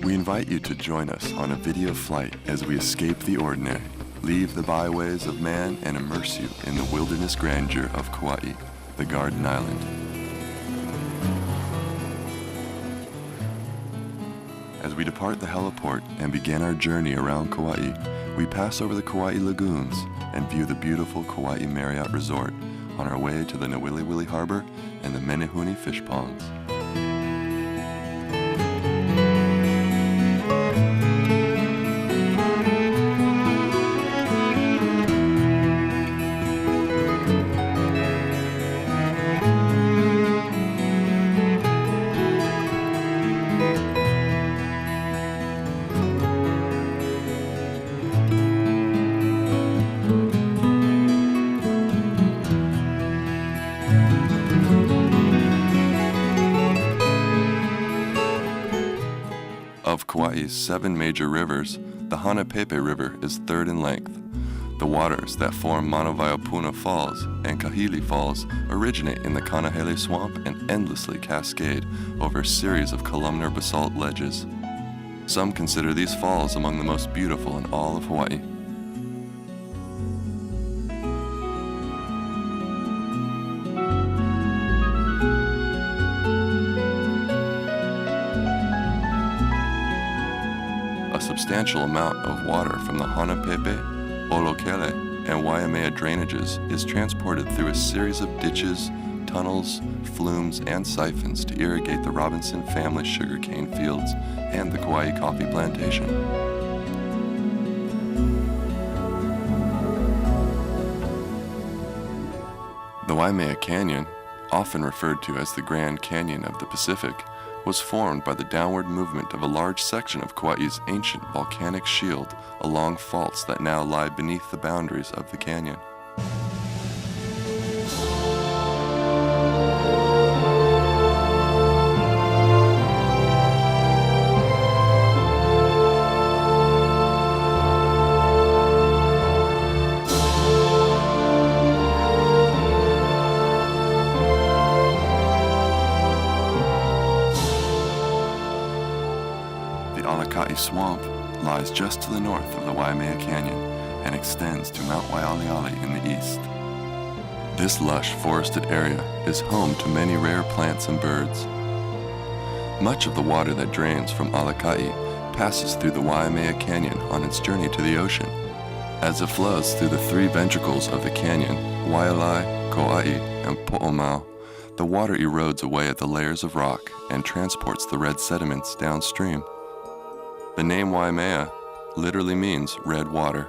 We invite you to join us on a video flight as we escape the ordinary, leave the byways of man, and immerse you in the wilderness grandeur of Kauai, the Garden Island. As we depart the heliport and begin our journey around Kauai, we pass over the Kauai lagoons and view the beautiful Kauai Marriott Resort on our way to the Nawiliwili Harbor and the Menehune fish ponds. Of Kauai's 7 major rivers, the Hanapepe River is third in length. The waters that form Manawaiopuna Falls and Kahili Falls originate in the Kanahele Swamp and endlessly cascade over a series of columnar basalt ledges. Some consider these falls among the most beautiful in all of Hawaii. A substantial amount of water from the Hanapepe, Olokele, and Waimea drainages is transported through a series of ditches, tunnels, flumes, and siphons to irrigate the Robinson family sugarcane fields and the Kauai coffee plantation. The Waimea Canyon, often referred to as the Grand Canyon of the Pacific, was formed by the downward movement of a large section of Kauai's ancient volcanic shield along faults that now lie beneath the boundaries of the canyon. Swamp lies just to the north of the Waimea Canyon and extends to Mount Waialeale in the east. This lush forested area is home to many rare plants and birds. Much of the water that drains from Alakai passes through the Waimea Canyon on its journey to the ocean. As it flows through the 3 ventricles of the canyon, Waialae, Kauai, and Po'omau, the water erodes away at the layers of rock and transports the red sediments downstream. The name Waimea literally means red water.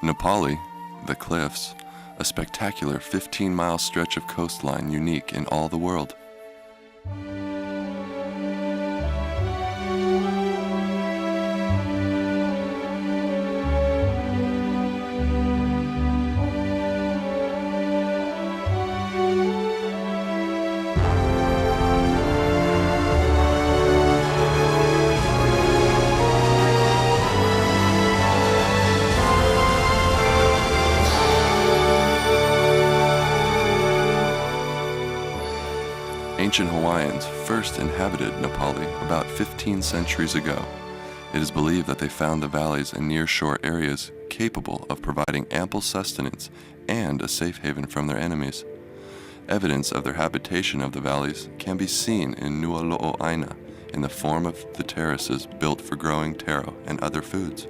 Napali, the Cliffs, a spectacular 15-mile stretch of coastline unique in all the world. Ancient Hawaiians first inhabited Napali about 15 centuries ago. It is believed that they found the valleys and near-shore areas capable of providing ample sustenance and a safe haven from their enemies. Evidence of their habitation of the valleys can be seen in Nualo'o'aina in the form of the terraces built for growing taro and other foods.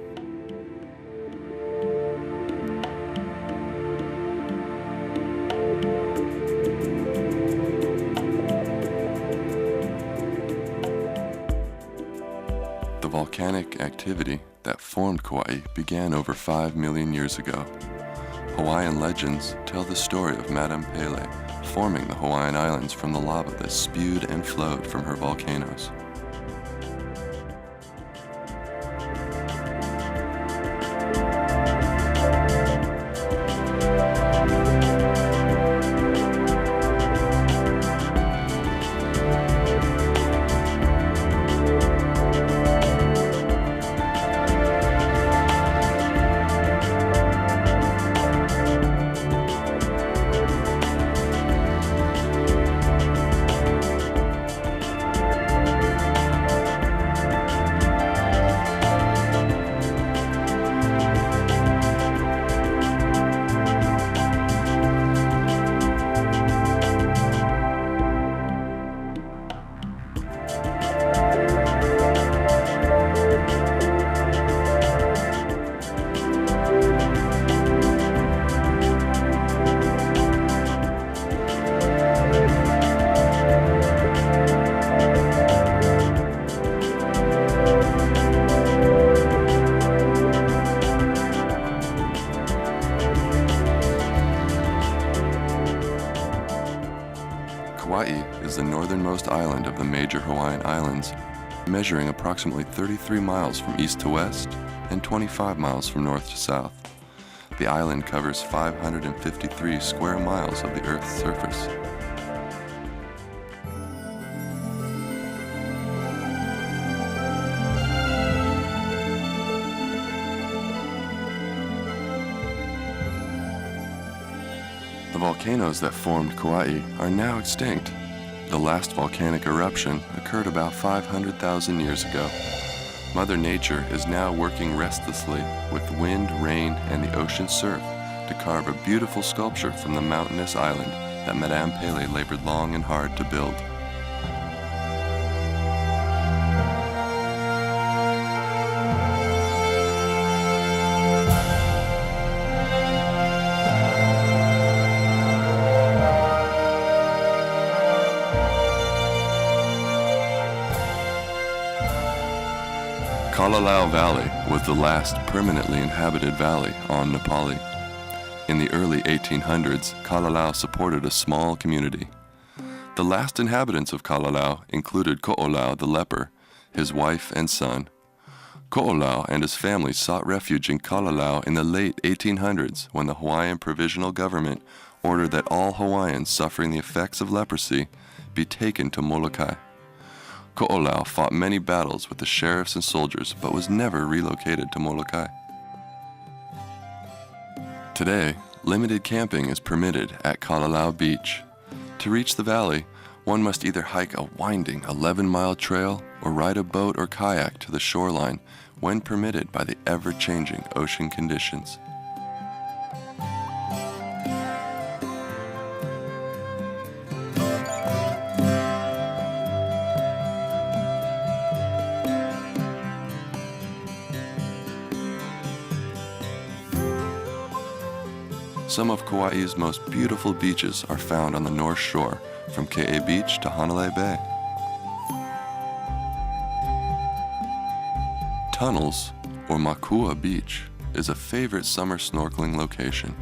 The volcanic activity that formed Kauai began over 5 million years ago. Hawaiian legends tell the story of Madame Pele forming the Hawaiian Islands from the lava that spewed and flowed from her volcanoes. Kauai is the northernmost island of the major Hawaiian islands, measuring approximately 33 miles from east to west and 25 miles from north to south. The island covers 553 square miles of the Earth's surface. The volcanoes that formed Kauai are now extinct. The last volcanic eruption occurred about 500,000 years ago. Mother Nature is now working restlessly with wind, rain, and the ocean surf to carve a beautiful sculpture from the mountainous island that Madame Pele labored long and hard to build. Kalalau Valley was the last permanently inhabited valley on Nepali. In the early 1800s, Kalalau supported a small community. The last inhabitants of Kalalau included Ko'olau the leper, his wife and son. Ko'olau and his family sought refuge in Kalalau in the late 1800s when the Hawaiian Provisional Government ordered that all Hawaiians suffering the effects of leprosy be taken to Molokai. Ko'olau fought many battles with the sheriffs and soldiers, but was never relocated to Molokai. Today, limited camping is permitted at Kalalau Beach. To reach the valley, one must either hike a winding 11-mile trail or ride a boat or kayak to the shoreline when permitted by the ever-changing ocean conditions. Some of Kauai's most beautiful beaches are found on the north shore, from Ke'e Beach to Hanalei Bay. Tunnels, or Makua Beach, is a favorite summer snorkeling location.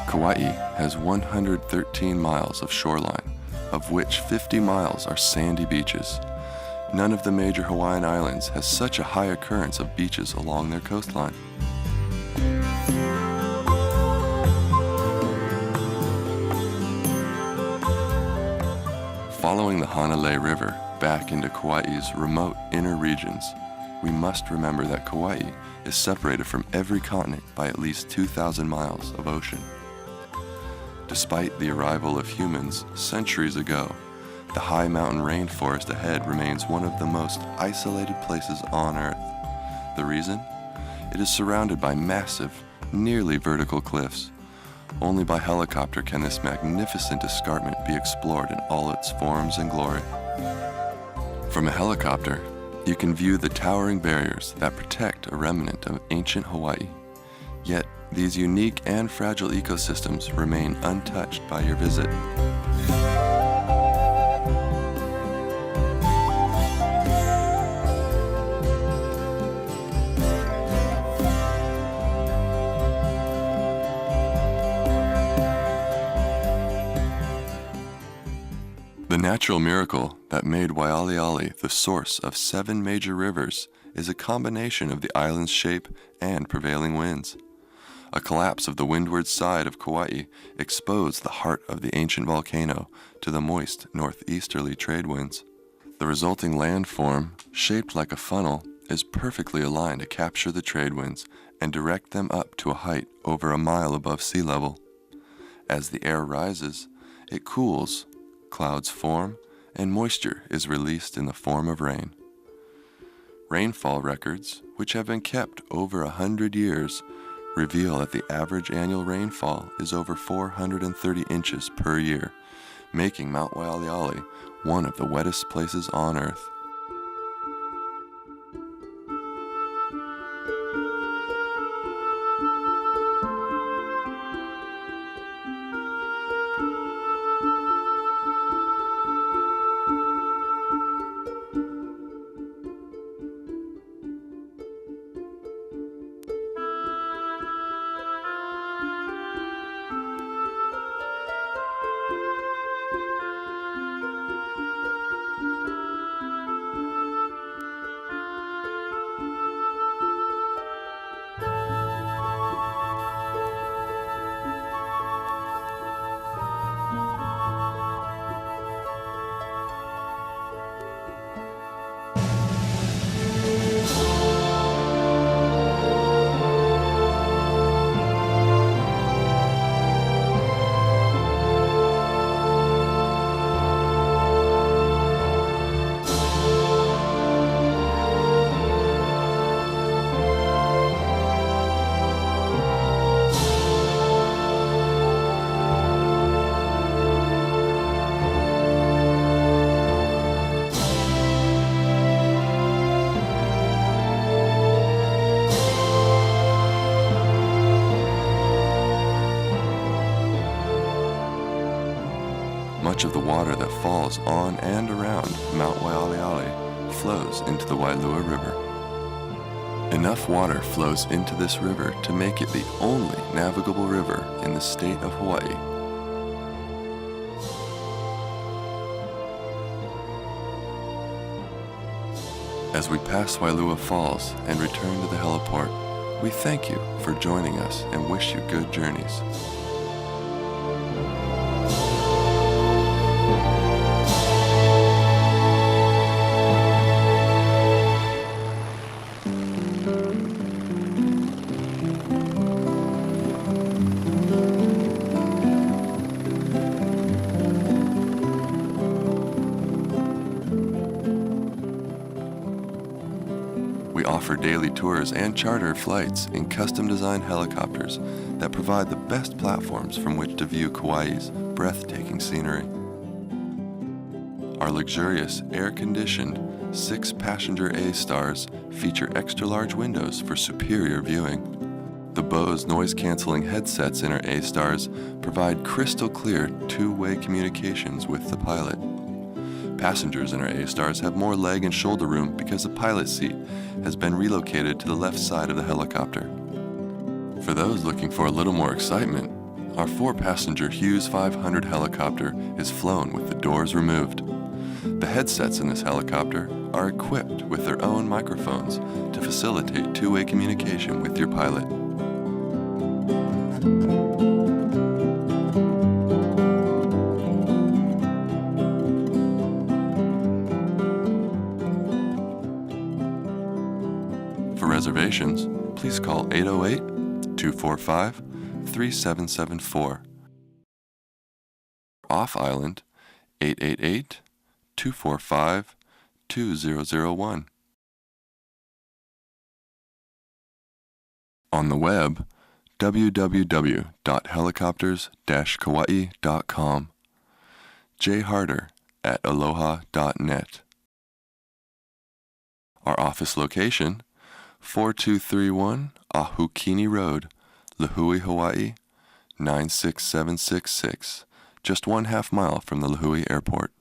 Kauai has 113 miles of shoreline, of which 50 miles are sandy beaches. None of the major Hawaiian islands has such a high occurrence of beaches along their coastline. Following the Hanalei River back into Kauai's remote inner regions, we must remember that Kauai is separated from every continent by at least 2,000 miles of ocean. Despite the arrival of humans centuries ago, the high mountain rainforest ahead remains one of the most isolated places on Earth. The reason? It is surrounded by massive, nearly vertical cliffs. Only by helicopter can this magnificent escarpment be explored in all its forms and glory. From a helicopter, you can view the towering barriers that protect a remnant of ancient Hawaii. Yet, these unique and fragile ecosystems remain untouched by your visit. The natural miracle that made Waialeale the source of 7 major rivers is a combination of the island's shape and prevailing winds. A collapse of the windward side of Kauai exposed the heart of the ancient volcano to the moist northeasterly trade winds. The resulting landform, shaped like a funnel, is perfectly aligned to capture the trade winds and direct them up to a height over a mile above sea level. As the air rises, it cools, clouds form, and moisture is released in the form of rain. Rainfall records, which have been kept over 100 years, reveal that the average annual rainfall is over 430 inches per year, making Mount Waialeale one of the wettest places on Earth. Much of the water that falls on and around Mount Waialeale flows into the Wailua River. Enough water flows into this river to make it the only navigable river in the state of Hawaii. As we pass Wailua Falls and return to the heliport, we thank you for joining us and wish you good journeys. We offer daily tours and charter flights in custom-designed helicopters that provide the best platforms from which to view Kauai's breathtaking scenery. Our luxurious, air-conditioned, 6-passenger A-Stars feature extra-large windows for superior viewing. The Bose noise-canceling headsets in our A-Stars provide crystal-clear two-way communications with the pilot. Passengers in our A-Stars have more leg and shoulder room because the pilot seat has been relocated to the left side of the helicopter. For those looking for a little more excitement, our 4-passenger Hughes 500 helicopter is flown with the doors removed. The headsets in this helicopter are equipped with their own microphones to facilitate two-way communication with your pilot. For reservations, please call 808-245-3774. Off-island, 888-245-2001. On the web, www.helicopters-kauai.com. jharder@aloha.net. Our office location, 4231 Ahukini Road, Lihue, Hawaii, 96766, just 1/2 mile from the Lihue Airport.